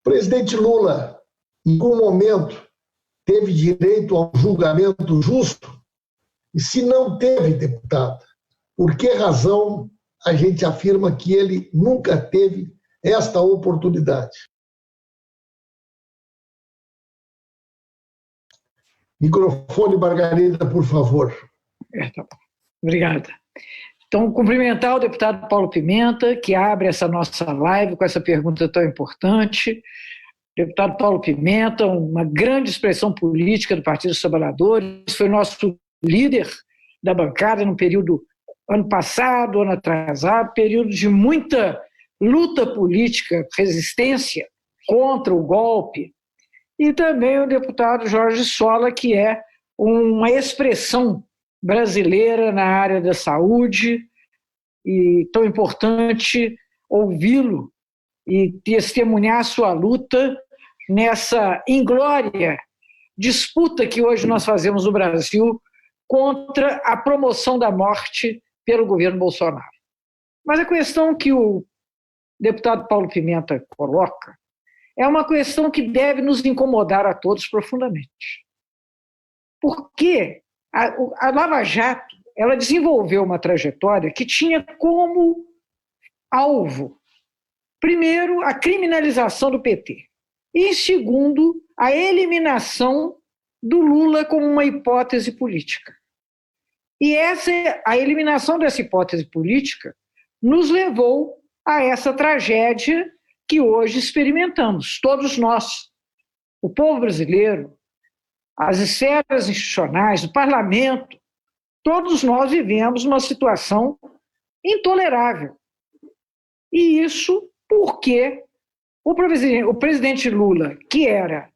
presidente Lula, em algum momento, teve direito a um julgamento justo? E se não teve, deputada, por que razão a gente afirma que ele nunca teve esta oportunidade? Microfone, Margarida, por favor. Obrigada. Então, cumprimentar o deputado Paulo Pimenta, que abre essa nossa live com essa pergunta tão importante. Deputado Paulo Pimenta, uma grande expressão política do Partido dos Trabalhadores, foi nosso líder da bancada no período ano passado, ano atrasado, período de muita luta política, resistência contra o golpe, e também o deputado Jorge Sola, que é uma expressão brasileira na área da saúde, e tão importante ouvi-lo e testemunhar sua luta nessa inglória disputa que hoje nós fazemos no Brasil contra a promoção da morte pelo governo Bolsonaro. Mas a questão que o deputado Paulo Pimenta coloca é uma questão que deve nos incomodar a todos profundamente. Porque a Lava Jato, ela desenvolveu uma trajetória que tinha como alvo, primeiro, a criminalização do PT, e, segundo, a eliminação do Lula como uma hipótese política. E a eliminação dessa hipótese política nos levou a essa tragédia que hoje experimentamos, todos nós, o povo brasileiro, as esferas institucionais, o parlamento, todos nós vivemos uma situação intolerável. E isso porque o presidente Lula, que era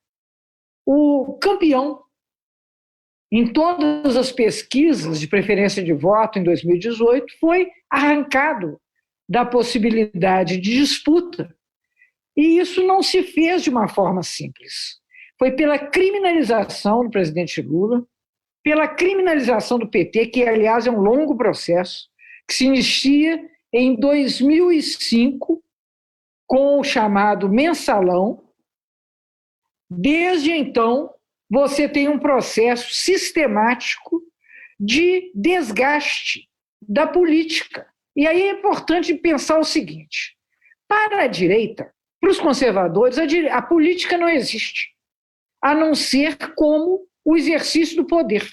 o campeão em todas as pesquisas de preferência de voto em 2018, foi arrancado da possibilidade de disputa. E isso não se fez de uma forma simples. Foi pela criminalização do presidente Lula, pela criminalização do PT, que, aliás, é um longo processo, que se inicia em 2005, com o chamado mensalão. Desde então, você tem um processo sistemático de desgaste da política. E aí é importante pensar o seguinte: para a direita, para os conservadores, a política não existe, a não ser como o exercício do poder.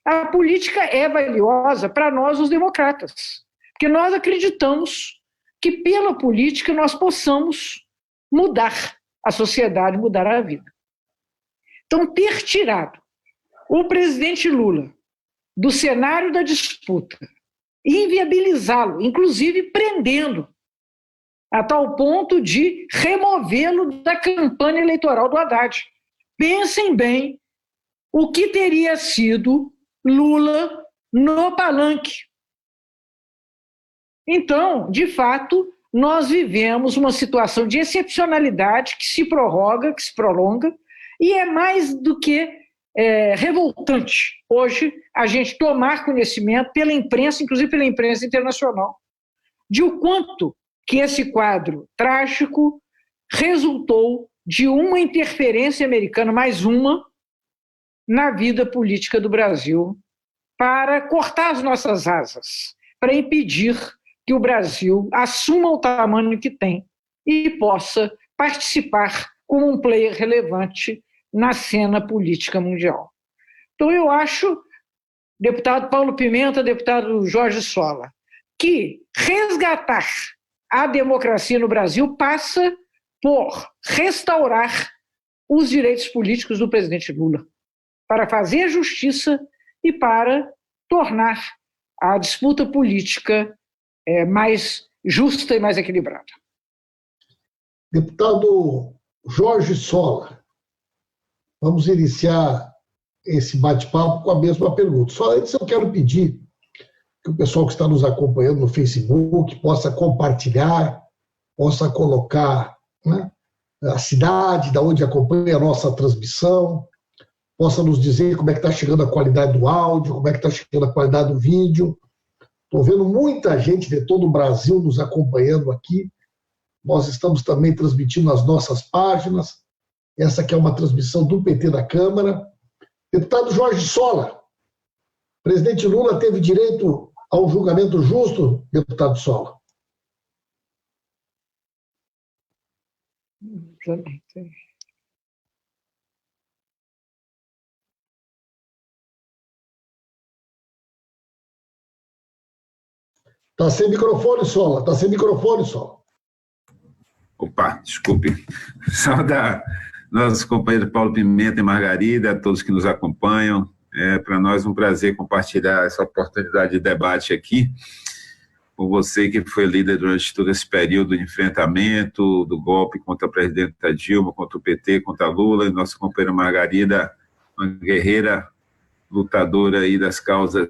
A política é valiosa para nós, os democratas, porque nós acreditamos que pela política nós possamos mudar a sociedade, mudar a vida. Então, ter tirado o presidente Lula do cenário da disputa e inviabilizá-lo, inclusive prendendo, a tal ponto de removê-lo da campanha eleitoral do Haddad. Pensem bem o que teria sido Lula no palanque. Então, de fato, nós vivemos uma situação de excepcionalidade que se prorroga, que se prolonga, e é mais do que revoltante hoje a gente tomar conhecimento pela imprensa, inclusive pela imprensa internacional, de o quanto que esse quadro trágico resultou de uma interferência americana, mais uma, na vida política do Brasil, para cortar as nossas asas, para impedir que o Brasil assuma o tamanho que tem e possa participar como um player relevante na cena política mundial. Então, eu acho, deputado Paulo Pimenta, deputado Jorge Sola, que resgatar a democracia no Brasil passa por restaurar os direitos políticos do presidente Lula, para fazer justiça e para tornar a disputa política mais justa e mais equilibrada. Deputado Jorge Sola, vamos iniciar esse bate-papo com a mesma pergunta. Só antes eu quero pedir que o pessoal que está nos acompanhando no Facebook possa compartilhar, possa colocar, né, a cidade da onde acompanha a nossa transmissão, possa nos dizer como é que está chegando a qualidade do áudio, como é que está chegando a qualidade do vídeo. Estou vendo muita gente de todo o Brasil nos acompanhando aqui, nós estamos também transmitindo nas nossas páginas. Essa aqui é uma transmissão do PT da Câmara. Deputado Jorge Sola, presidente Lula teve direito a um julgamento justo, deputado Sola? Está sem microfone, Sola. Está sem microfone, Sola. Opa, desculpe. Só da nossos companheiros Paulo Pimenta e Margarida, a todos que nos acompanham. É para nós um prazer compartilhar essa oportunidade de debate aqui com você, que foi líder durante todo esse período de enfrentamento do golpe contra a presidenta Dilma, contra o PT, contra Lula, e nossa companheira Margarida, uma guerreira lutadora aí das causas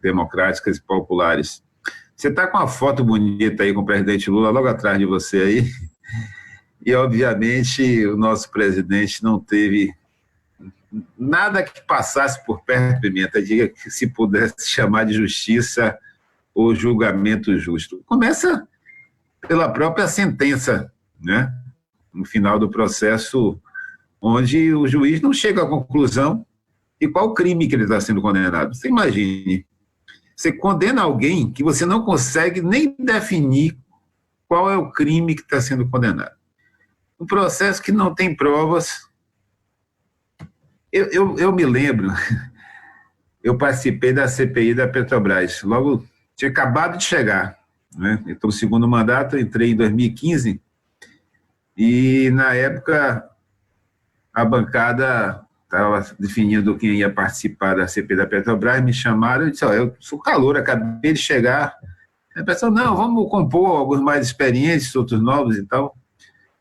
democráticas e populares. Você está com uma foto bonita aí com o presidente Lula logo atrás de você aí, e obviamente o nosso presidente não teve nada que passasse por perto, Pimenta, diga que se pudesse chamar de justiça ou julgamento justo. Começa pela própria sentença, né? No final do processo, onde o juiz não chega à conclusão de qual crime que ele está sendo condenado. Você imagine, você condena alguém que você não consegue nem definir qual é o crime que está sendo condenado. Um processo que não tem provas. Eu me lembro, eu participei da CPI da Petrobras, logo tinha acabado de chegar, né? Então, o segundo mandato, eu entrei em 2015, e na época a bancada estava definindo quem ia participar da CPI da Petrobras, me chamaram, eu disse, eu sou calouro, acabei de chegar. A pessoa, não, vamos compor alguns mais experientes, outros novos e tal,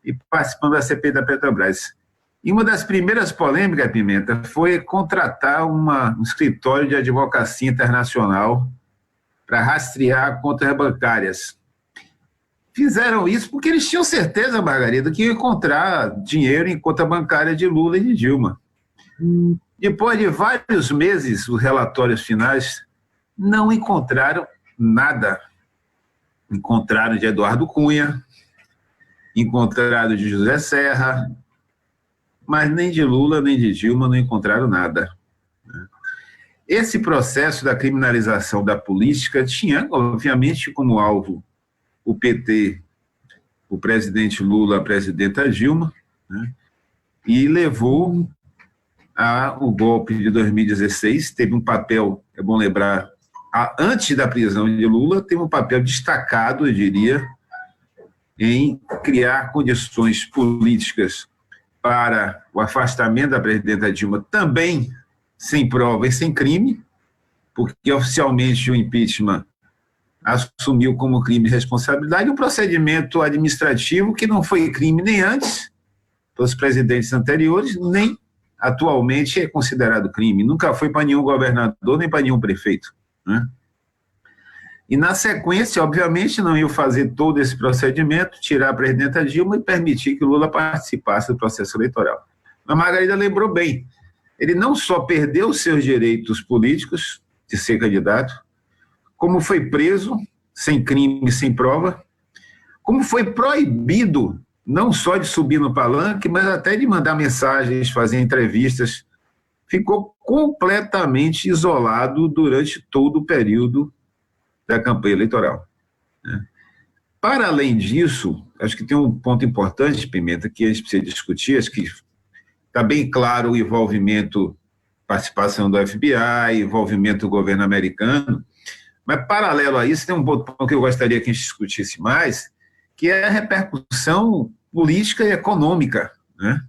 e participando da CPI da Petrobras. E uma das primeiras polêmicas, Pimenta, foi contratar um escritório de advocacia internacional para rastrear contas bancárias. Fizeram isso porque eles tinham certeza, Margarida, que iam encontrar dinheiro em conta bancária de Lula e de Dilma. Depois de vários meses, os relatórios finais não encontraram nada. Encontraram de Eduardo Cunha, encontraram de José Serra, mas nem de Lula nem de Dilma não encontraram nada. Esse processo da criminalização da política tinha, obviamente, como alvo o PT, o presidente Lula, a presidenta Dilma, né? E levou ao golpe de 2016, teve um papel, é bom lembrar, antes da prisão de Lula, teve um papel destacado, eu diria, em criar condições políticas para o afastamento da presidenta Dilma, também sem prova e sem crime, porque oficialmente o impeachment assumiu como crime de responsabilidade um procedimento administrativo que não foi crime nem antes dos presidentes anteriores, nem atualmente é considerado crime. Nunca foi para nenhum governador, nem para nenhum prefeito, né? E na sequência, obviamente, não iam fazer todo esse procedimento, tirar a presidenta Dilma e permitir que Lula participasse do processo eleitoral. A Margarida lembrou bem, ele não só perdeu seus direitos políticos de ser candidato, como foi preso, sem crime, sem prova, como foi proibido não só de subir no palanque, mas até de mandar mensagens, fazer entrevistas. Ficou completamente isolado durante todo o período da campanha eleitoral, né? Para além disso, acho que tem um ponto importante, Pimenta, que a gente precisa discutir, acho que está bem claro o envolvimento, participação do FBI, envolvimento do governo americano, mas paralelo a isso tem um ponto que eu gostaria que a gente discutisse mais, que é a repercussão política e econômica, né?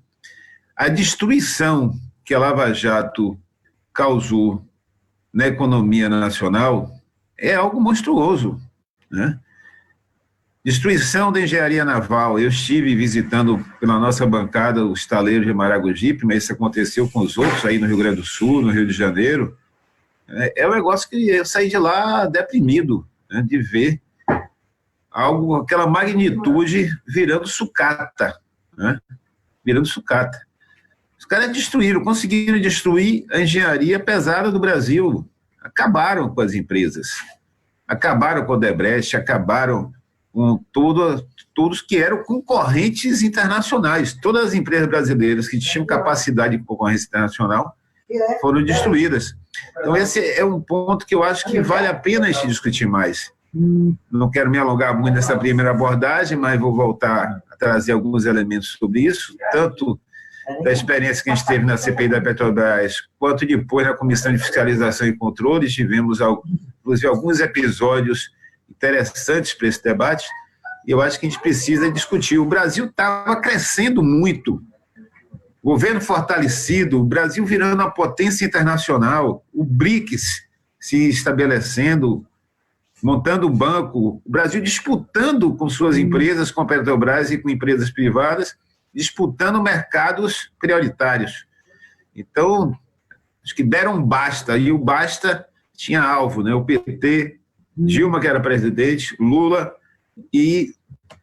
A destruição que a Lava Jato causou na economia nacional é algo monstruoso, né? Destruição da engenharia naval. Eu estive visitando pela nossa bancada os estaleiros de Maragogipe, mas isso aconteceu com os outros aí no Rio Grande do Sul, no Rio de Janeiro. É um negócio que eu saí de lá deprimido, né, de ver algo, aquela magnitude virando sucata, né? Virando sucata. Os caras destruíram, conseguiram destruir a engenharia pesada do Brasil. Acabaram com as empresas, acabaram com o Odebrecht, acabaram com todos que eram concorrentes internacionais. Todas as empresas brasileiras que tinham capacidade de concorrência internacional foram destruídas. Então, esse é um ponto que eu acho que vale a pena se discutir mais. Não quero me alongar muito nessa primeira abordagem, mas vou voltar a trazer alguns elementos sobre isso, tanto da experiência que a gente teve na CPI da Petrobras, quanto depois na Comissão de Fiscalização e Controle. Tivemos, inclusive, alguns episódios interessantes para esse debate, e eu acho que a gente precisa discutir. O Brasil estava crescendo muito, governo fortalecido, o Brasil virando uma potência internacional, o BRICS se estabelecendo, montando o banco, o Brasil disputando com suas empresas, com a Petrobras e com empresas privadas, disputando mercados prioritários. Então, acho que deram um basta, e o basta tinha alvo, né? O PT, Dilma, que era presidente, Lula, e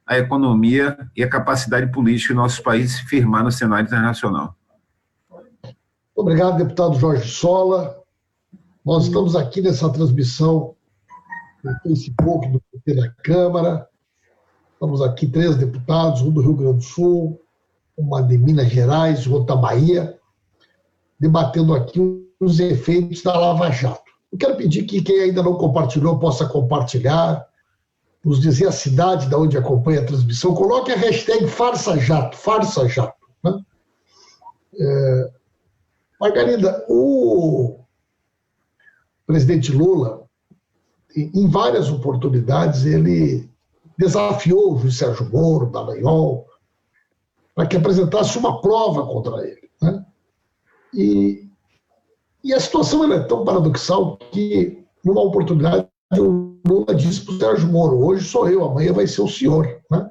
a economia e a capacidade política do nosso país se firmar no cenário internacional. Obrigado, deputado Jorge Sola. Nós estamos aqui nessa transmissão no Facebook, do PT da Câmara. Estamos aqui 3 deputados, um do Rio Grande do Sul, uma de Minas Gerais, outra da Bahia, debatendo aqui os efeitos da Lava Jato. Eu quero pedir que quem ainda não compartilhou possa compartilhar, nos dizer a cidade de onde acompanha a transmissão, coloque a hashtag FarsaJato, né? Margarida, o presidente Lula, em várias oportunidades, ele desafiou o juiz Sérgio Moro, Dallagnol, para que apresentasse uma prova contra ele, né? E a situação é tão paradoxal que, numa oportunidade, o Lula disse para o Sérgio Moro: hoje sou eu, amanhã vai ser o senhor, né?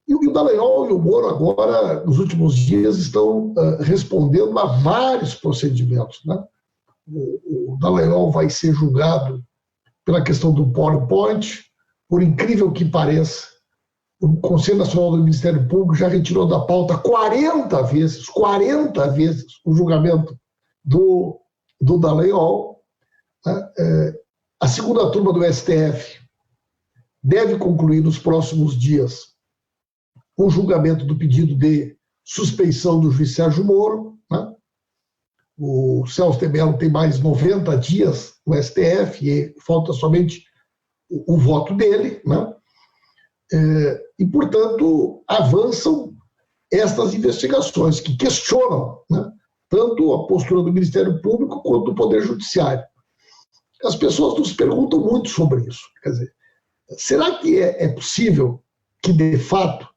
E o Dallagnol e o Moro agora, nos últimos dias, estão respondendo a vários procedimentos, né? O Dallagnol vai ser julgado pela questão do PowerPoint. Por incrível que pareça, o Conselho Nacional do Ministério Público já retirou da pauta 40 vezes o julgamento do Dallagnol. A segunda turma do STF deve concluir nos próximos dias o julgamento do pedido de suspeição do juiz Sérgio Moro, né? O Celso de Mello tem mais 90 dias no STF e falta somente o voto dele, né? E, portanto, avançam estas investigações que questionam, né, tanto a postura do Ministério Público quanto do Poder Judiciário. As pessoas nos perguntam muito sobre isso. Quer dizer, será que é possível que, de fato,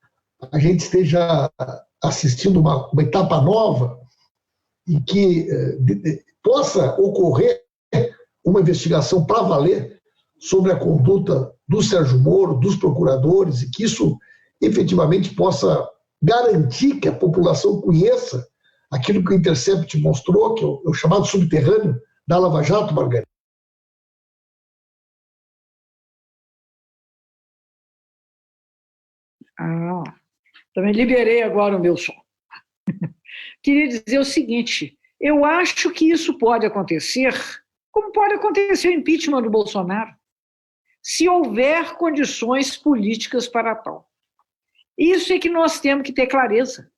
a gente esteja assistindo uma etapa nova e que possa ocorrer uma investigação para valer sobre a conduta do Sérgio Moro, dos procuradores, e que isso efetivamente possa garantir que a população conheça aquilo que o Intercept mostrou, que é o chamado subterrâneo da Lava Jato, Margarida? Também liberei agora o meu som. Queria dizer o seguinte: eu acho que isso pode acontecer, como pode acontecer o impeachment do Bolsonaro, se houver condições políticas para tal. Isso é que nós temos que ter clareza,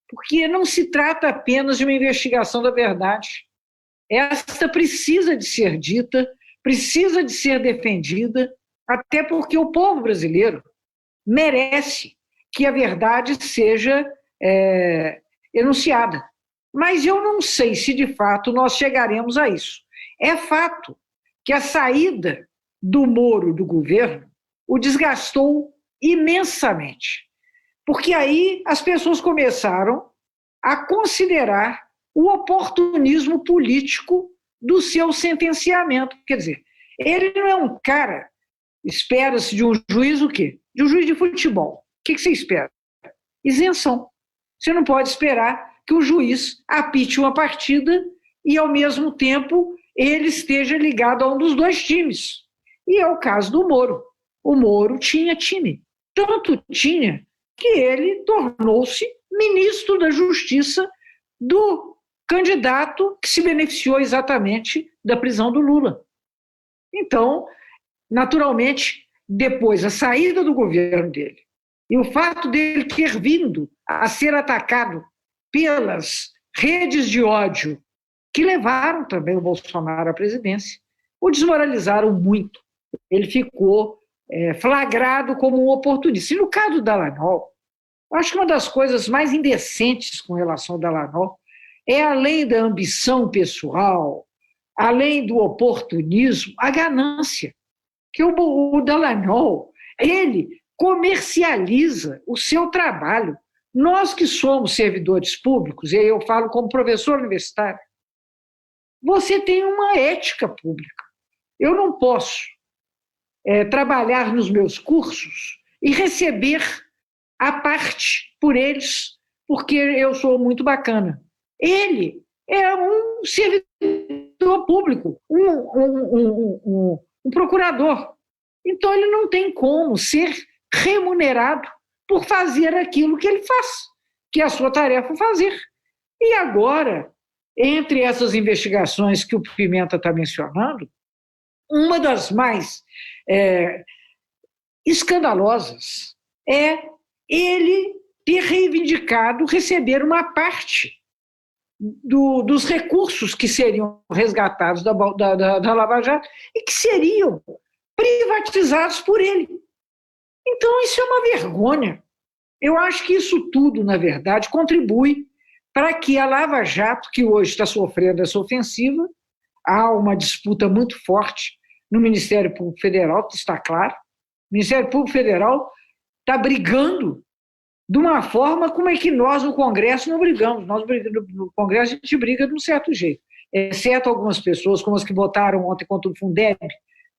porque não se trata apenas de uma investigação da verdade. Esta precisa de ser dita, precisa de ser defendida, até porque o povo brasileiro merece que a verdade seja enunciada. Mas eu não sei se, de fato, nós chegaremos a isso. É fato que a saída do Moro do governo o desgastou imensamente, porque aí as pessoas começaram a considerar o oportunismo político do seu sentenciamento. Quer dizer, ele não é um cara, espera-se de um juiz o quê? De um juiz de futebol. O que você espera? Isenção. Você não pode esperar que o juiz apite uma partida e, ao mesmo tempo, ele esteja ligado a um dos dois times. E é o caso do Moro. O Moro tinha time. Tanto tinha que ele tornou-se ministro da Justiça do candidato que se beneficiou exatamente da prisão do Lula. Então, naturalmente, depois a saída do governo dele e o fato dele ter vindo a ser atacado pelas redes de ódio que levaram também o Bolsonaro à presidência, o desmoralizaram muito. Ele ficou flagrado como um oportunista. E no caso do Dallagnol, eu acho que uma das coisas mais indecentes com relação ao Dallagnol é, além da ambição pessoal, além do oportunismo, a ganância. Que o Dallagnol, ele comercializa o seu trabalho. Nós que somos servidores públicos, e aí eu falo como professor universitário, você tem uma ética pública. Eu não posso trabalhar nos meus cursos e receber a parte por eles, porque eu sou muito bacana. Ele é um servidor público, um procurador. Então, ele não tem como ser remunerado por fazer aquilo que ele faz, que é a sua tarefa fazer. E agora, entre essas investigações que o Pimenta está mencionando, uma das mais escandalosas é ele ter reivindicado receber uma parte dos recursos que seriam resgatados da Lava Jato e que seriam privatizados por ele. Então, isso é uma vergonha. Eu acho que isso tudo, na verdade, contribui para que a Lava Jato, que hoje está sofrendo essa ofensiva, há uma disputa muito forte no Ministério Público Federal, que está claro. O Ministério Público Federal está brigando de uma forma como é que nós, no Congresso, não brigamos. Nós, no Congresso, a gente briga de um certo jeito, exceto algumas pessoas, como as que votaram ontem contra o Fundeb,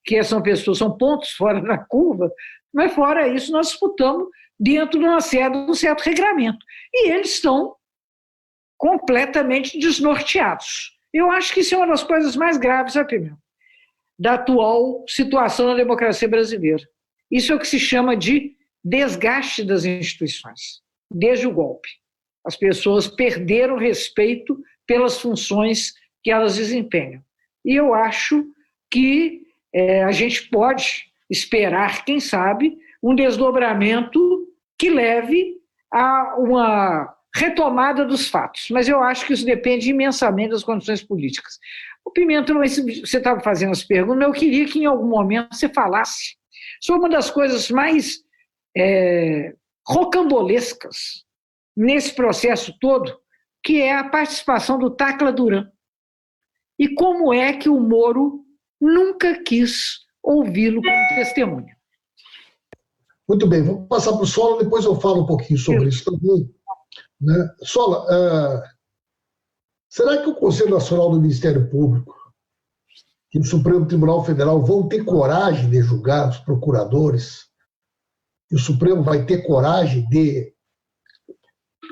que são são pontos fora da curva, mas fora isso nós disputamos dentro de um certo regramento. E eles estão completamente desnorteados. Eu acho que isso é uma das coisas mais graves, Pimenta, da atual situação na democracia brasileira. Isso é o que se chama de desgaste das instituições, desde o golpe. As pessoas perderam respeito pelas funções que elas desempenham. E eu acho que a gente pode esperar, quem sabe, um desdobramento que leve a uma retomada dos fatos. Mas eu acho que isso depende imensamente das condições políticas. O Pimenta, você estava fazendo as perguntas, mas eu queria que em algum momento você falasse sobre uma das coisas mais rocambolescas nesse processo todo, que é a participação do Tacla Duran. E como é que o Moro nunca quis ouvi-lo como testemunha. Muito bem, vamos passar para o Sola, depois eu falo um pouquinho sobre isso também. Né? Sola, será que o Conselho Nacional do Ministério Público e o Supremo Tribunal Federal vão ter coragem de julgar os procuradores? E o Supremo vai ter coragem de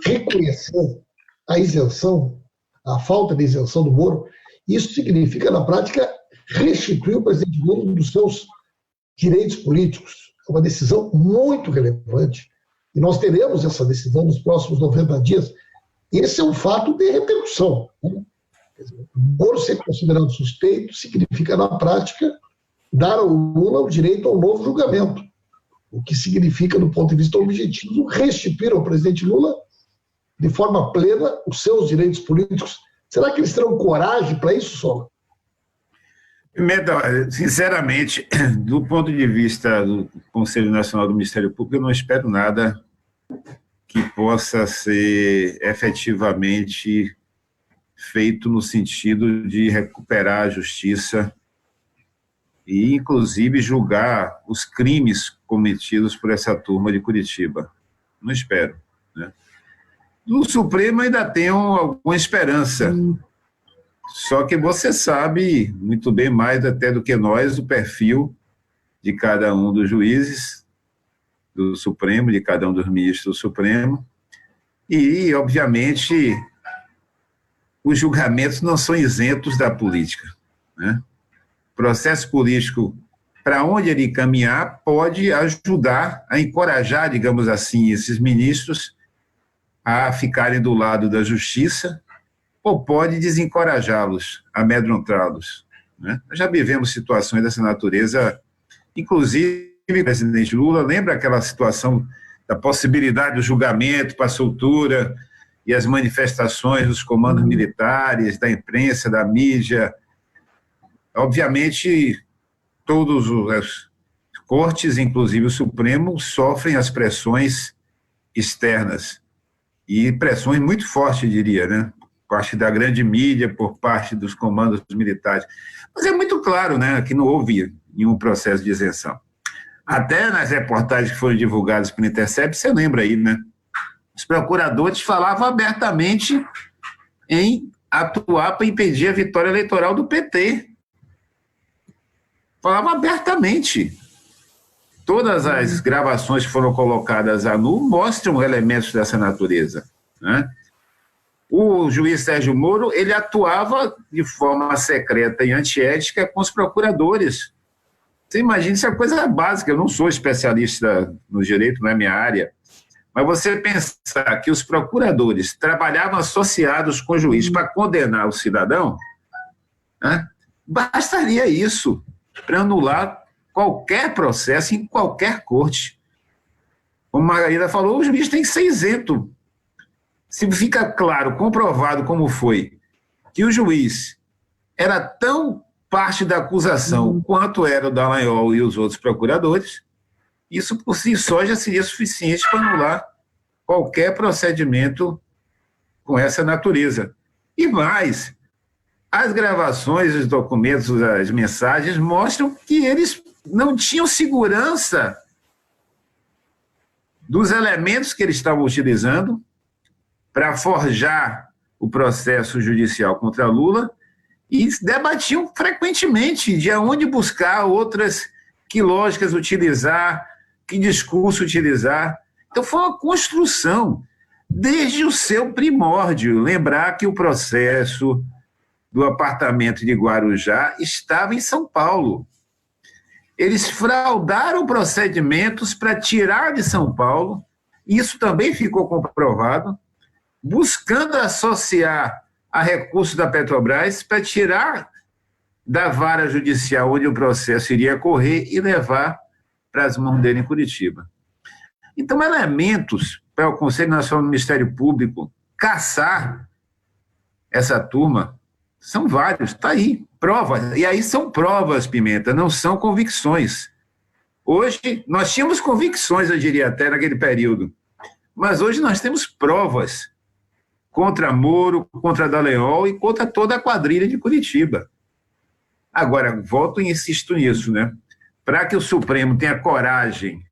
reconhecer a isenção, a falta de isenção do Moro? Isso significa, na prática, restituir o presidente Lula dos seus direitos políticos. É uma decisão muito relevante. E nós teremos essa decisão nos próximos 90 dias. Esse é um fato de repercussão. Né? O Moro ser considerado suspeito significa, na prática, dar ao Lula o direito a um novo julgamento. O que significa, do ponto de vista objetivo, restituir ao presidente Lula, de forma plena, os seus direitos políticos. Será que eles terão coragem para isso, Sola? Sinceramente, do ponto de vista do Conselho Nacional do Ministério Público, eu não espero nada que possa ser efetivamente feito no sentido de recuperar a justiça e, inclusive, julgar os crimes cometidos por essa turma de Curitiba. Não espero. Né? No Supremo ainda tenho alguma esperança. Só que você sabe muito bem, mais até do que nós, o perfil de cada um dos juízes do Supremo, de cada um dos ministros do Supremo. E, obviamente, os julgamentos não são isentos da política. Né? O processo político, para onde ele caminhar, pode ajudar a encorajar, digamos assim, esses ministros a ficarem do lado da justiça, ou pode desencorajá-los, amedrontá-los. Né? Nós já vivemos situações dessa natureza, inclusive o presidente Lula, lembra aquela situação da possibilidade do julgamento para soltura e as manifestações dos comandos militares, da imprensa, da mídia. Obviamente, todos as cortes, inclusive o Supremo, sofrem as pressões externas, e pressões muito fortes, diria, né? Por parte da grande mídia, por parte dos comandos militares. Mas é muito claro, né, que não houve nenhum processo de isenção. Até nas reportagens que foram divulgadas pelo Intercept, você lembra aí, né? Os procuradores falavam abertamente em atuar para impedir a vitória eleitoral do PT. Falavam abertamente. Todas as gravações que foram colocadas à nu mostram elementos dessa natureza, né? O juiz Sérgio Moro, ele atuava de forma secreta e antiética com os procuradores. Você imagina, isso é coisa básica, eu não sou especialista no direito, não é minha área, mas você pensar que os procuradores trabalhavam associados com o juiz para condenar o cidadão, né? Bastaria isso para anular qualquer processo em qualquer corte. Como Margarida falou, o juiz tem que ser isento. Se fica claro, comprovado como foi, que o juiz era tão parte da acusação quanto era o Dallagnol e os outros procuradores, isso por si só já seria suficiente para anular qualquer procedimento com essa natureza. E mais, as gravações, os documentos, as mensagens mostram que eles não tinham segurança dos elementos que eles estavam utilizando para forjar o processo judicial contra Lula e debatiam frequentemente de onde buscar outras, que lógicas utilizar, que discurso utilizar. Então foi uma construção desde o seu primórdio. Lembrar que o processo do apartamento de Guarujá estava em São Paulo. Eles fraudaram procedimentos para tirar de São Paulo, isso também ficou comprovado, buscando associar a recursos da Petrobras para tirar da vara judicial onde o processo iria correr e levar para as mãos dele em Curitiba. Então, elementos para o Conselho Nacional do Ministério Público caçar essa turma são vários, está aí, provas. E aí são provas, Pimenta, não são convicções. Hoje, nós tínhamos convicções, eu diria até, naquele período, mas hoje nós temos provas contra Moro, contra Dallagnol e contra toda a quadrilha de Curitiba. Agora, volto e insisto nisso, né? Para que o Supremo tenha coragem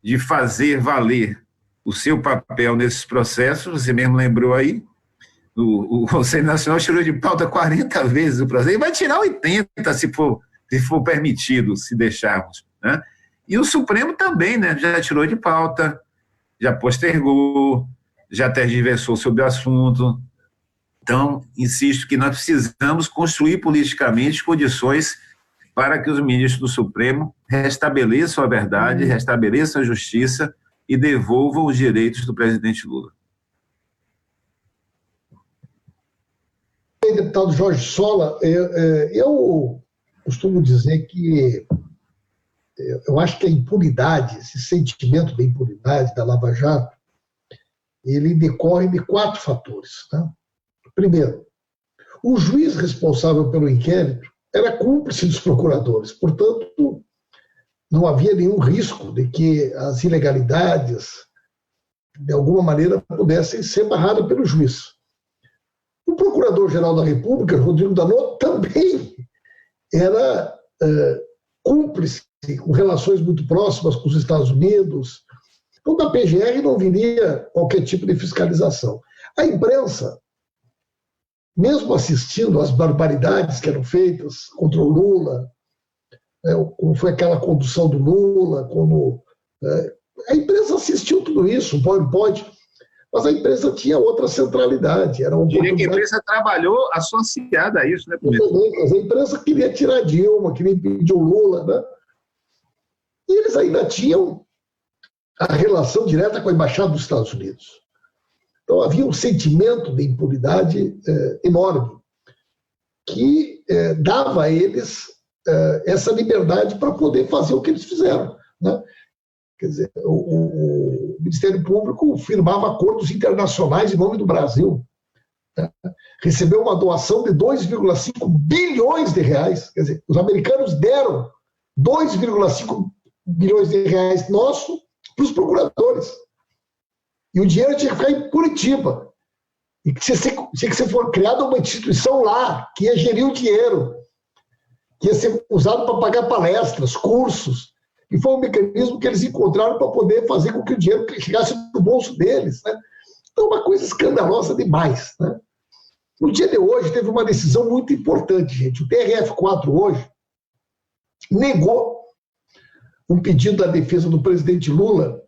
de fazer valer o seu papel nesses processos, você mesmo lembrou aí, o Conselho Nacional tirou de pauta 40 vezes o processo, e vai tirar 80 se for permitido, se deixarmos, né? E o Supremo também, né? Já tirou de pauta, já postergou, já tergiversou sobre o assunto. Então, insisto que nós precisamos construir politicamente condições para que os ministros do Supremo restabeleçam a verdade, restabeleçam a justiça e devolvam os direitos do presidente Lula. Deputado Jorge Sola, eu costumo dizer que eu acho que a impunidade, esse sentimento da impunidade da Lava Jato, ele decorre de 4 fatores. Tá? Primeiro, o juiz responsável pelo inquérito era cúmplice dos procuradores, portanto, não havia nenhum risco de que as ilegalidades, de alguma maneira, pudessem ser barradas pelo juiz. O Procurador-Geral da República, Rodrigo Danotto, também era cúmplice, com relações muito próximas com os Estados Unidos. Então, da PGR não viria qualquer tipo de fiscalização. A imprensa, mesmo assistindo às barbaridades que eram feitas contra o Lula, como foi aquela condução do Lula, a imprensa assistiu tudo isso, um PowerPoint, mas a imprensa tinha outra centralidade. Era diria que a imprensa trabalhou associada a isso, né? Mas a imprensa queria tirar Dilma, queria impedir o Lula, né? E eles ainda tinham a relação direta com a Embaixada dos Estados Unidos. Então havia um sentimento de impunidade enorme, que dava a eles essa liberdade para poder fazer o que eles fizeram. né? Quer dizer, o Ministério Público firmava acordos internacionais em nome do Brasil, né? Recebeu uma doação de 2,5 bilhões de reais. Quer dizer, os americanos deram 2,5 bilhões de reais nosso para os procuradores. E o dinheiro tinha que ficar em Curitiba. E que tinha que ser criada uma instituição lá, que ia gerir o dinheiro, que ia ser usado para pagar palestras, cursos. E foi um mecanismo que eles encontraram para poder fazer com que o dinheiro chegasse no bolso deles, né? Então, uma coisa escandalosa demais, né? No dia de hoje, teve uma decisão muito importante, gente. O TRF4 hoje negou um pedido da defesa do presidente Lula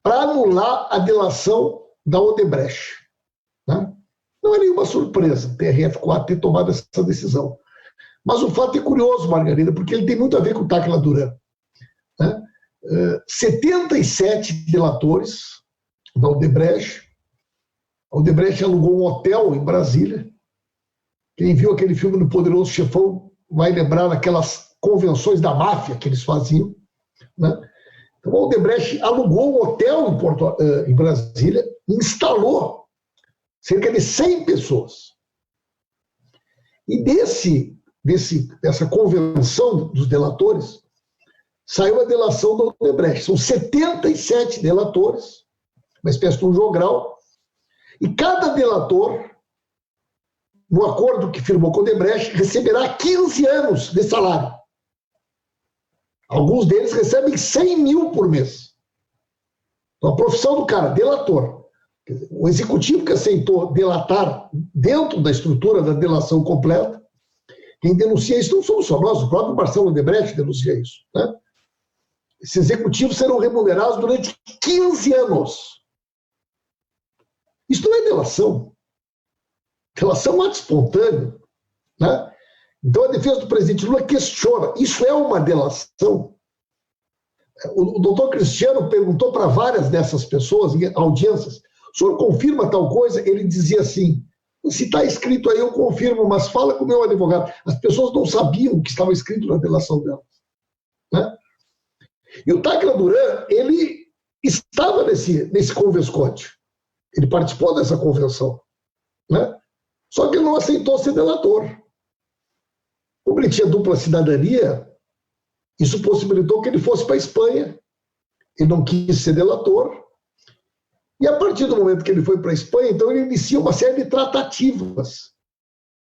para anular a delação da Odebrecht, né? Não é nenhuma surpresa o TRF4 ter tomado essa decisão. Mas o fato é curioso, Margarida, porque ele tem muito a ver com o Táquila Duran, né? 77 delatores da Odebrecht. A Odebrecht alugou um hotel em Brasília. Quem viu aquele filme do Poderoso Chefão vai lembrar daquelas convenções da máfia que eles faziam, né? Então, a Odebrecht alugou um hotel em Brasília e instalou cerca de 100 pessoas. E dessa convenção dos delatores, saiu a delação da Odebrecht. São 77 delatores, uma espécie de um jogral, e cada delator, no acordo que firmou com a Odebrecht, receberá 15 anos de salário. Alguns deles recebem 100 mil por mês. Então, a profissão do cara, delator. O executivo que aceitou delatar dentro da estrutura da delação completa, quem denuncia isso não somos só nós, o próprio Marcelo Odebrecht denuncia isso, né? Esses executivos serão remunerados durante 15 anos. Isso não é delação. Delação é um ato espontâneo, né? Então, a defesa do presidente Lula questiona, isso é uma delação? O doutor Cristiano perguntou para várias dessas pessoas, em audiências, o senhor confirma tal coisa? Ele dizia assim, se está escrito aí eu confirmo, mas fala com o meu advogado. As pessoas não sabiam o que estava escrito na delação delas, né? E o Táquila Duran, ele estava nesse convescote, ele participou dessa convenção, né? Só que ele não aceitou ser delator. Como ele tinha dupla cidadania, isso possibilitou que ele fosse para a Espanha. Ele não quis ser delator. E a partir do momento que ele foi para a Espanha, então ele inicia uma série de tratativas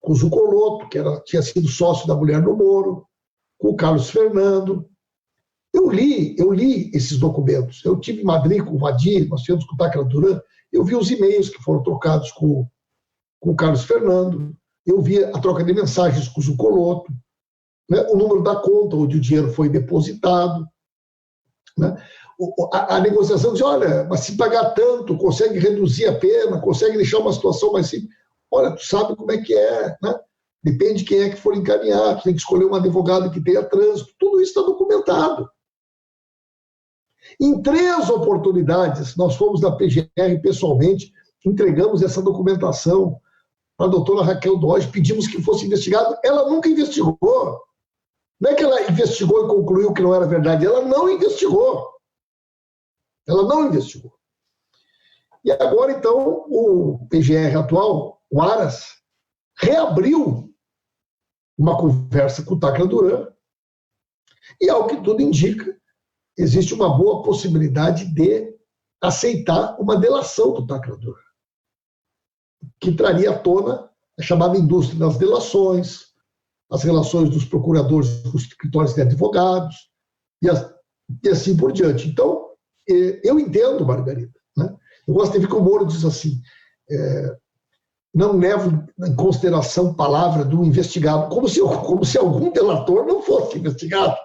com o Zucoloto, que tinha sido sócio da mulher do Moro, com o Carlos Fernando. Eu li esses documentos. Eu tive em Madrid com o Vadir, nós tivemos com o Táquila Duran. Eu vi os e-mails que foram trocados com o Carlos Fernando. Eu vi a troca de mensagens com o Zucoloto, né? O número da conta onde o dinheiro foi depositado, né? A negociação diz, olha, mas se pagar tanto, consegue reduzir a pena, consegue deixar uma situação mais simples. Olha, tu sabe como é que é, né? Depende de quem é que for encaminhar, tu tem que escolher um advogado que tenha trânsito, tudo isso está documentado. Em 3 oportunidades, nós fomos na PGR pessoalmente, entregamos essa documentação para a doutora Raquel Doge, pedimos que fosse investigado, ela nunca investigou. Não é que ela investigou e concluiu que não era verdade, ela não investigou. Ela não investigou. E agora, então, o PGR atual, o Aras, reabriu uma conversa com o Táquila Duran, e, ao que tudo indica, existe uma boa possibilidade de aceitar uma delação do Táquila Duran, que traria à tona a chamada indústria das delações, as relações dos procuradores com os escritórios de advogados, e assim por diante. Então, eu entendo, Margarida, né? Eu gosto de ver que o Moro diz assim, não levo em consideração a palavra do investigado, como se algum delator não fosse investigado.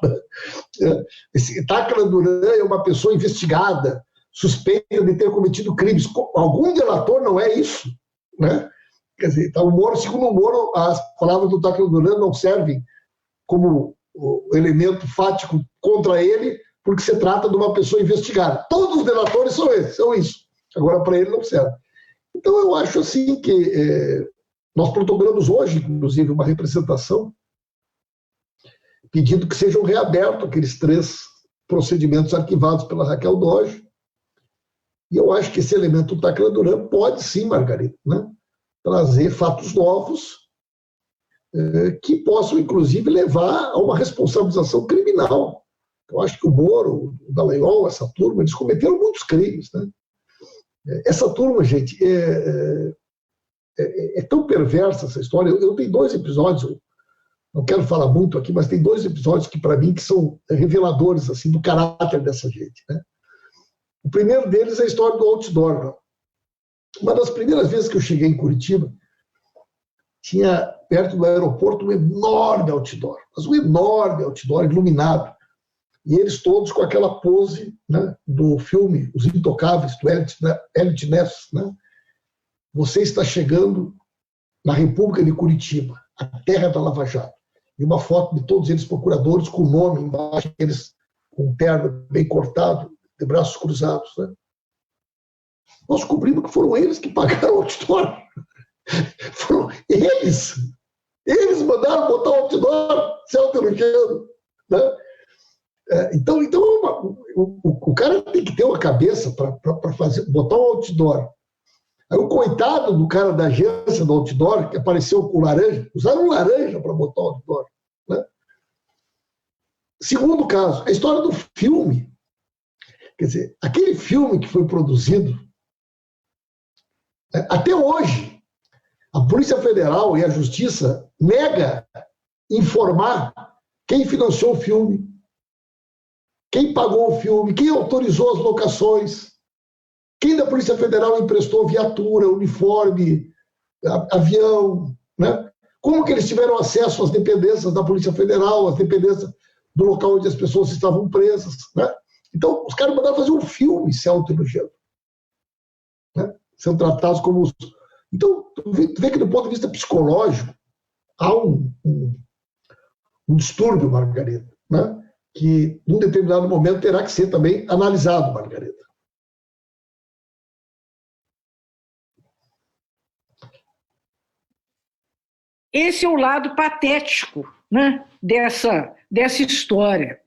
Esse Táquila Duran é uma pessoa investigada, suspeita de ter cometido crimes. Algum delator não é isso, né? Quer dizer, então, o Moro, segundo o Moro, as palavras do Táquila Duran não servem como o elemento fático contra ele, porque se trata de uma pessoa investigada. Todos os delatores são isso. Agora, para ele, não serve. Então, eu acho assim que nós protocolamos hoje, inclusive, uma representação pedindo que sejam reabertos aqueles 3 procedimentos arquivados pela Raquel Dodge. E eu acho que esse elemento do Tacla Duran pode sim, Margarida, né, trazer fatos novos que possam, inclusive, levar a uma responsabilização criminal. Eu acho que o Moro, o Dallagnol, essa turma, eles cometeram muitos crimes, né? Essa turma, gente, é tão perversa essa história. Eu tenho 2 episódios, não quero falar muito aqui, mas tem 2 episódios que, para mim, que são reveladores assim, do caráter dessa gente, né? O primeiro deles é a história do outdoor. Uma das primeiras vezes que eu cheguei em Curitiba, tinha perto do aeroporto um enorme outdoor, mas um enorme outdoor iluminado. E eles todos com aquela pose, né, do filme Os Intocáveis, do Elliot Ness, né? Você está chegando na República de Curitiba, a terra da Lava Jato. E uma foto de todos eles procuradores com o nome embaixo, eles com um terno bem cortado, de braços cruzados, né? Nós descobrimos que foram eles que pagaram o outdoor. Foram eles. Eles mandaram botar o outdoor, céu elogiando, né? Então o cara tem que ter uma cabeça para botar um outdoor. Aí o coitado do cara da agência do outdoor, que apareceu com laranja, usaram laranja para botar o outdoor, né? Segundo caso, a história do filme. Quer dizer, aquele filme que foi produzido, até hoje, a Polícia Federal e a Justiça nega informar quem financiou o filme, quem pagou o filme, quem autorizou as locações, quem da Polícia Federal emprestou viatura, uniforme, avião, né? Como que eles tiveram acesso às dependências da Polícia Federal, às dependências do local onde as pessoas estavam presas, né? Então, os caras mandaram fazer um filme se autoelogiando, né? São tratados como os... Então, tu vê que do ponto de vista psicológico há um distúrbio, Margarida, né? Que, num determinado momento, terá que ser também analisado, Margarida. Esse é o lado patético, né, dessa história.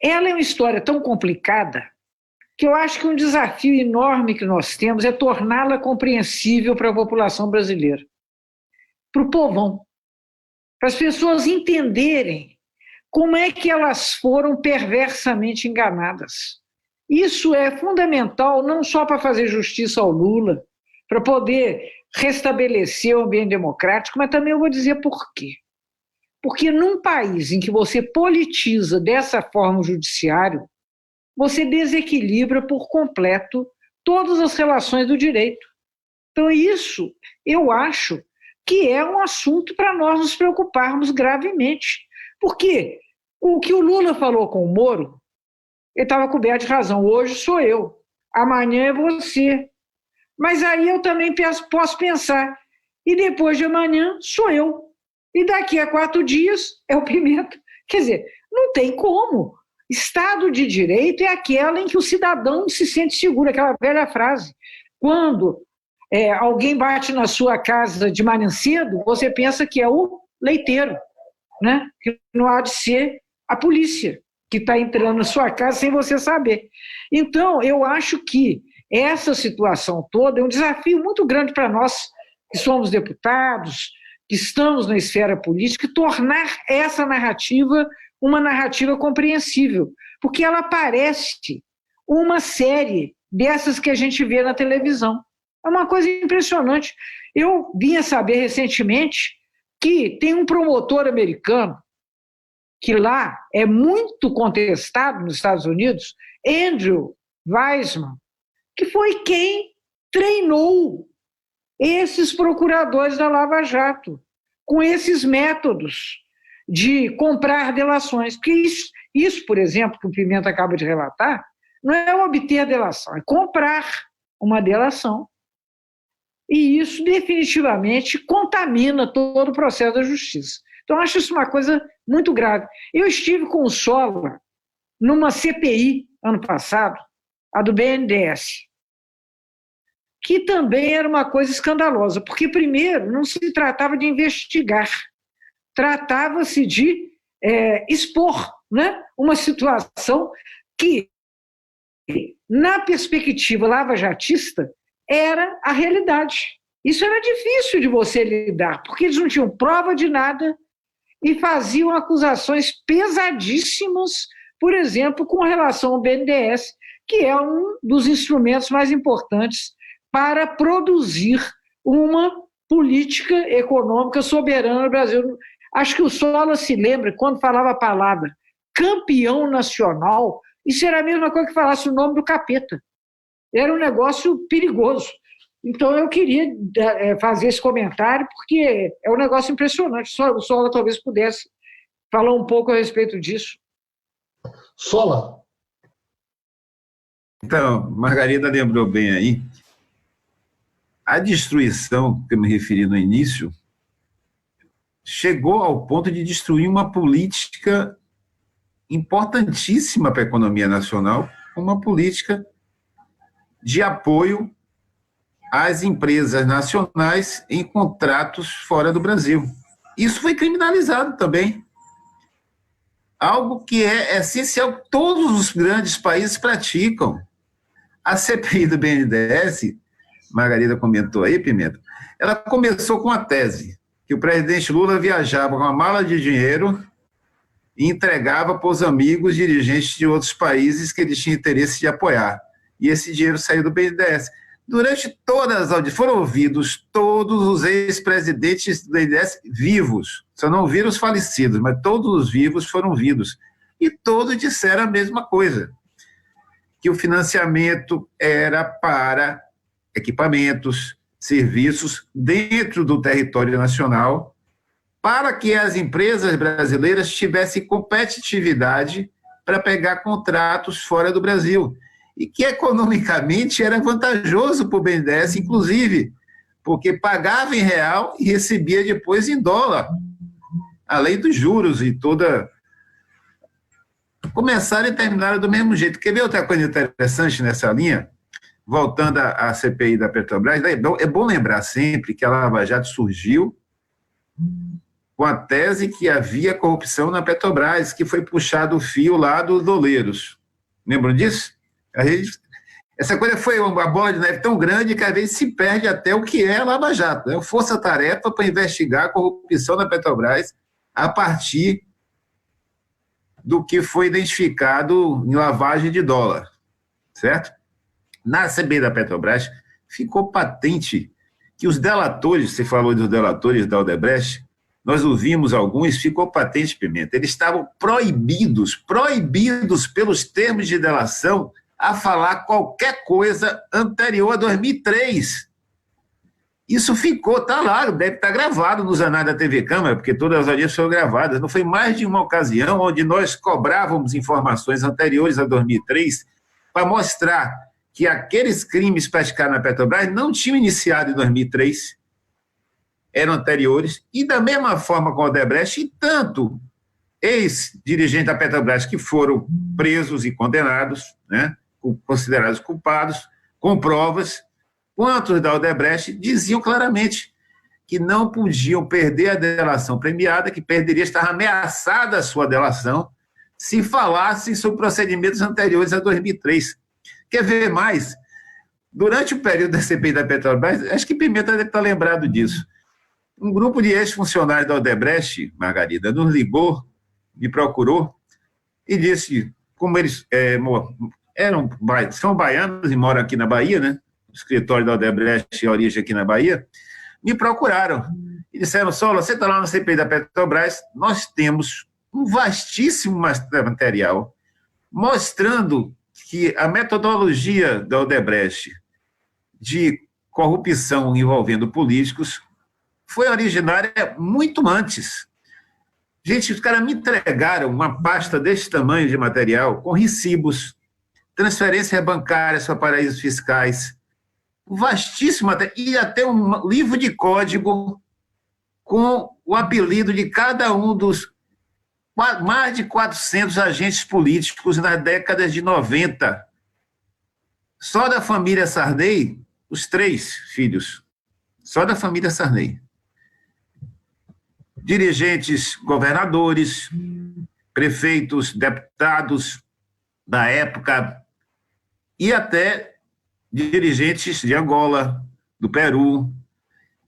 Ela é uma história tão complicada que eu acho que um desafio enorme que nós temos é torná-la compreensível para a população brasileira, para o povão, para as pessoas entenderem como é que elas foram perversamente enganadas. Isso é fundamental não só para fazer justiça ao Lula, para poder restabelecer o ambiente democrático, mas também eu vou dizer por quê. Porque num país em que você politiza dessa forma o judiciário, você desequilibra por completo todas as relações do direito. Então isso, eu acho que é um assunto para nós nos preocuparmos gravemente. Porque o que o Lula falou com o Moro, ele estava coberto de razão. Hoje sou eu, amanhã é você. Mas aí eu também posso pensar, e depois de amanhã sou eu. E daqui a 4 dias é o Pimenta. Quer dizer, não tem como. Estado de Direito é aquela em que o cidadão se sente seguro, aquela velha frase. Quando alguém bate na sua casa de manhã cedo, você pensa que é o leiteiro, né? Que não há de ser a polícia que está entrando na sua casa sem você saber. Então, eu acho que essa situação toda é um desafio muito grande para nós, que somos deputados, que estamos na esfera política, tornar essa narrativa uma narrativa compreensível, porque ela parece uma série dessas que a gente vê na televisão. É uma coisa impressionante. Eu vim a saber recentemente que tem um promotor americano, que lá é muito contestado nos Estados Unidos, Andrew Weissmann, que foi quem treinou esses procuradores da Lava Jato, com esses métodos de comprar delações. Porque isso, por exemplo, que o Pimenta acaba de relatar, não é obter a delação, é comprar uma delação. E isso definitivamente contamina todo o processo da justiça. Então, eu acho isso uma coisa muito grave. Eu estive com o Sola numa CPI, ano passado, a do BNDES, que também era uma coisa escandalosa, porque, primeiro, não se tratava de investigar, tratava-se de expor, né, uma situação que, na perspectiva lavajatista, era a realidade. Isso era difícil de você lidar, porque eles não tinham prova de nada e faziam acusações pesadíssimas, por exemplo, com relação ao BNDES, que é um dos instrumentos mais importantes para produzir uma política econômica soberana no Brasil. Acho que o Sola se lembra, quando falava a palavra campeão nacional, isso era a mesma coisa que falasse o nome do capeta. Era um negócio perigoso. Então, eu queria fazer esse comentário, porque é um negócio impressionante. O Sola talvez pudesse falar um pouco a respeito disso. Sola. Então, Margarida lembrou bem aí. A destruição que eu me referi no início chegou ao ponto de destruir uma política importantíssima para a economia nacional, uma política de apoio às empresas nacionais em contratos fora do Brasil. Isso foi criminalizado também. Algo que é essencial, todos os grandes países praticam. A CPI do BNDES, Margarida comentou aí, Pimenta, ela começou com a tese que o presidente Lula viajava com uma mala de dinheiro e entregava para os amigos dirigentes de outros países que ele tinha interesse de apoiar. E esse dinheiro saiu do BNDES. Durante todas as audiências, foram ouvidos todos os ex-presidentes do BNDES vivos. Só não viram os falecidos, mas todos os vivos foram ouvidos. E todos disseram a mesma coisa, que o financiamento era para equipamentos, serviços dentro do território nacional, para que as empresas brasileiras tivessem competitividade para pegar contratos fora do Brasil. E que economicamente era vantajoso para o BNDES, inclusive, porque pagava em real e recebia depois em dólar, além dos juros e toda... Começaram e terminaram do mesmo jeito. Quer ver outra coisa interessante nessa linha? Voltando à CPI da Petrobras, é bom lembrar sempre que a Lava Jato surgiu com a tese que havia corrupção na Petrobras, que foi puxado o fio lá dos doleiros. Lembram disso? Essa coisa foi uma bola de neve tão grande que às vezes se perde até o que é a Lava Jato. É uma força-tarefa para investigar a corrupção da Petrobras a partir do que foi identificado em lavagem de dólar, certo? Na CPI da Petrobras, ficou patente que os delatores, você falou dos delatores da Odebrecht, nós ouvimos alguns, ficou patente, Pimenta, eles estavam proibidos pelos termos de delação a falar qualquer coisa anterior a 2003. Isso ficou, está lá, deve estar gravado nos anais da TV Câmara, porque todas as audiências foram gravadas. Não foi mais de uma ocasião onde nós cobrávamos informações anteriores a 2003 para mostrar que aqueles crimes praticados na Petrobras não tinham iniciado em 2003, eram anteriores, e da mesma forma com a Odebrecht, e tanto ex-dirigentes da Petrobras que foram presos e condenados, né, considerados culpados, com provas, quanto os da Odebrecht diziam claramente que não podiam perder a delação premiada, que perderia, estava ameaçada a sua delação, se falassem sobre procedimentos anteriores a 2003. Quer ver mais? Durante o período da CPI da Petrobras, acho que Pimenta deve estar lembrado disso, um grupo de ex-funcionários da Odebrecht, Margarida, nos ligou, me procurou e disse, como eles são baianos e moram aqui na Bahia, né? O escritório da Odebrecht é origem aqui na Bahia, me procuraram e disseram, Sola, você está lá na CPI da Petrobras, nós temos um vastíssimo material mostrando que a metodologia da Odebrecht de corrupção envolvendo políticos foi originária muito antes. Gente, os caras me entregaram uma pasta desse tamanho de material, com recibos, transferências bancárias para paraísos fiscais, vastíssimo, e até um livro de código com o apelido de cada um dos mais de 400 agentes políticos nas décadas de 90. Só da família Sarney, os 3 filhos, só da família Sarney. Dirigentes, governadores, prefeitos, deputados, da época, e até dirigentes de Angola, do Peru.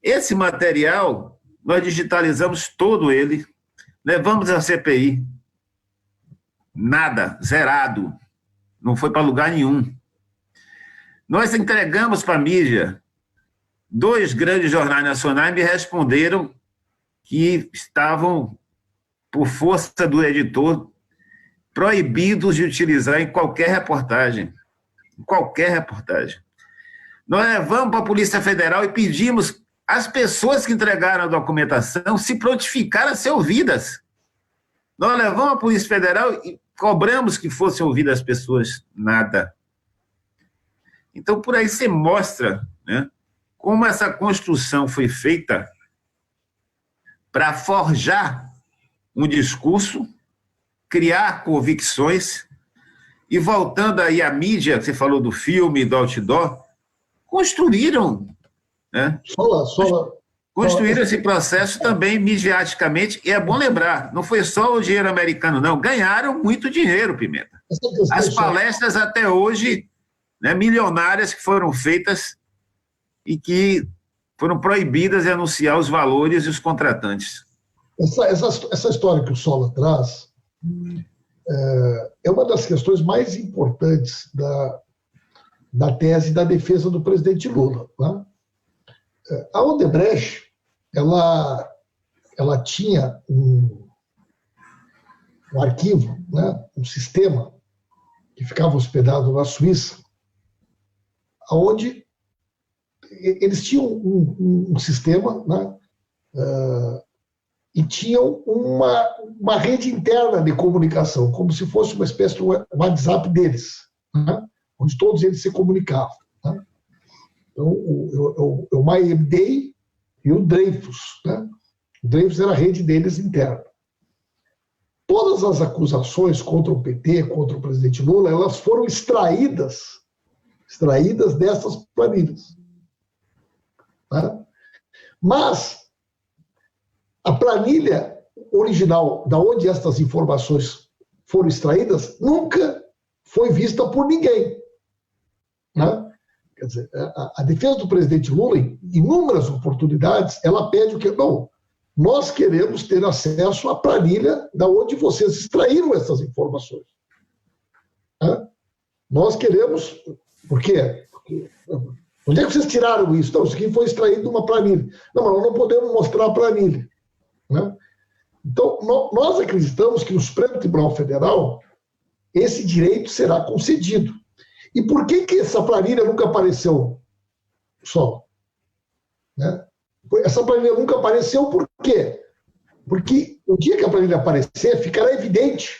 Esse material, nós digitalizamos todo ele, levamos à CPI. Nada, zerado. Não foi para lugar nenhum. Nós entregamos para a mídia. 2 grandes jornais nacionais me responderam que estavam, por força do editor, proibidos de utilizar em qualquer reportagem. Em qualquer reportagem. Nós levamos para a Polícia Federal e pedimos às pessoas que entregaram a documentação se prontificaram a ser ouvidas. Nós levamos à Polícia Federal e cobramos que fossem ouvidas as pessoas. Nada. Então, por aí você mostra, né, como essa construção foi feita para forjar um discurso, criar convicções, e voltando aí à mídia, você falou do filme, do outdoor, construíram, né? Construíram esse processo também midiaticamente, e é bom lembrar, não foi só o dinheiro americano, não, ganharam muito dinheiro, Pimenta. As palestras até hoje, né, milionárias que foram feitas e que foram proibidas de anunciar os valores e os contratantes. Essa história que o Sola traz é uma das questões mais importantes da tese da defesa do presidente Lula. Né? A Odebrecht, ela tinha um arquivo, né, um sistema que ficava hospedado na Suíça, onde eles tinham um sistema, né, e tinham uma rede interna de comunicação, como se fosse uma espécie de WhatsApp deles, né, onde todos eles se comunicavam. Né? Então, o MyMD e o Dreyfus. Né? O Dreyfus era a rede deles interna. Todas as acusações contra o PT, contra o presidente Lula, elas foram extraídas dessas planilhas. Né? Mas a planilha original, da onde estas informações foram extraídas, nunca foi vista por ninguém. Né? Quer dizer, a defesa do presidente Lula, em inúmeras oportunidades, ela pede o quê? Não, nós queremos ter acesso à planilha da onde vocês extraíram essas informações. Né? Nós queremos... Por quê? Porque, onde é que vocês tiraram isso? Não, isso aqui foi extraído de uma planilha. Não, mas nós não podemos mostrar a planilha. Né? Então, nós acreditamos que no Supremo Tribunal Federal esse direito será concedido. E por que essa planilha nunca apareceu só? Né? Essa planilha nunca apareceu por quê? Porque o dia que a planilha aparecer, ficará evidente,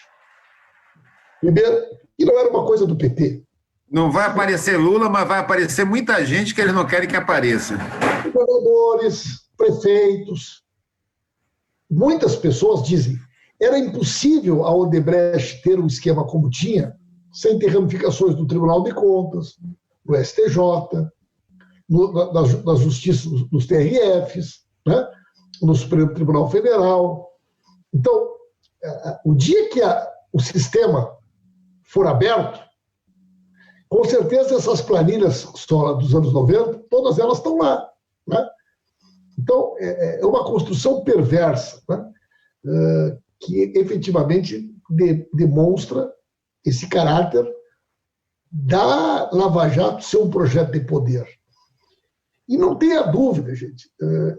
primeiro, que não era uma coisa do PT. Não vai aparecer Lula, mas vai aparecer muita gente que eles não querem que apareça. Governadores, prefeitos. Muitas pessoas dizem, era impossível a Odebrecht ter um esquema como tinha, sem ter ramificações do Tribunal de Contas, do STJ, da Justiça, dos TRFs, né? No Supremo Tribunal Federal. Então, o dia que o sistema for aberto, com certeza essas planilhas dos anos 90, todas elas estão lá. Né? Então, é uma construção perversa, né? Que efetivamente demonstra esse caráter da Lava Jato ser um projeto de poder. E não tenha dúvida, gente,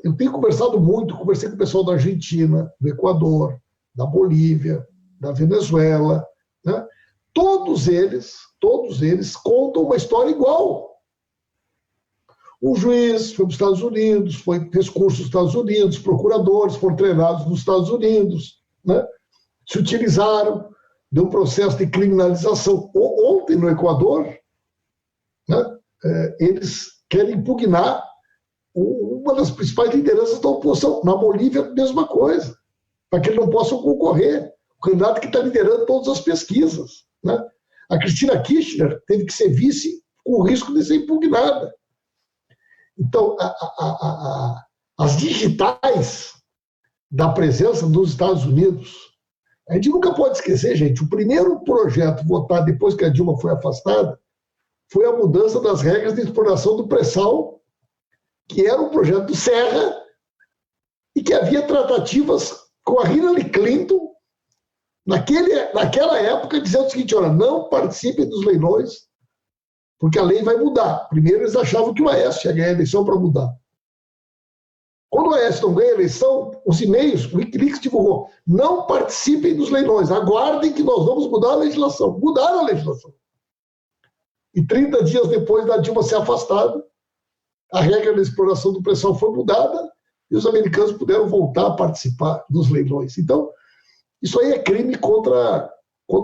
eu tenho conversado muito, conversei com o pessoal da Argentina, do Equador, da Bolívia, da Venezuela, né? Todos eles contam uma história igual. O juiz foi para os Estados Unidos, fez curso nos Estados Unidos, procuradores foram treinados nos Estados Unidos, né? Se utilizaram de um processo de criminalização. Ontem, no Equador, né, eles querem impugnar uma das principais lideranças da oposição. Na Bolívia, a mesma coisa, para que eles não possam concorrer. O candidato que está liderando todas as pesquisas. Né? A Cristina Kirchner teve que ser vice com o risco de ser impugnada. Então, as digitais da presença dos Estados Unidos A gente nunca pode esquecer, gente, o primeiro projeto votado depois que a Dilma foi afastada foi a mudança das regras de exploração do pré-sal, que era um projeto do Serra e que havia tratativas com a Hillary Clinton naquela época, dizendo o seguinte: olha, não participem dos leilões, porque a lei vai mudar. Primeiro eles achavam que o Aécio ia ganhar a eleição para mudar. Quando o Aécio não ganha a eleição, os e-mails, o Wikileaks divulgou: não participem dos leilões, aguardem que nós vamos mudar a legislação. Mudaram a legislação. E 30 dias depois da Dilma ser afastada, a regra da exploração do pré-sal foi mudada e os americanos puderam voltar a participar dos leilões. Então, isso aí é crime contra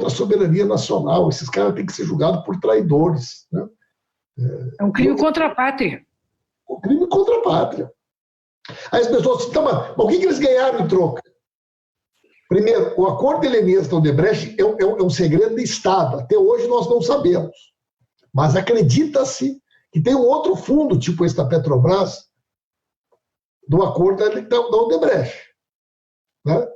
a soberania nacional. Esses caras têm que ser julgados por traidores. Né? É um crime contra a pátria. Um crime contra a pátria. Aí as pessoas dizem: mas o que eles ganharam em troca? Primeiro, o acordo helenista da Odebrecht é um segredo de Estado. Até hoje nós não sabemos. Mas acredita-se que tem um outro fundo, tipo esse da Petrobras, do acordo da Odebrecht. Né?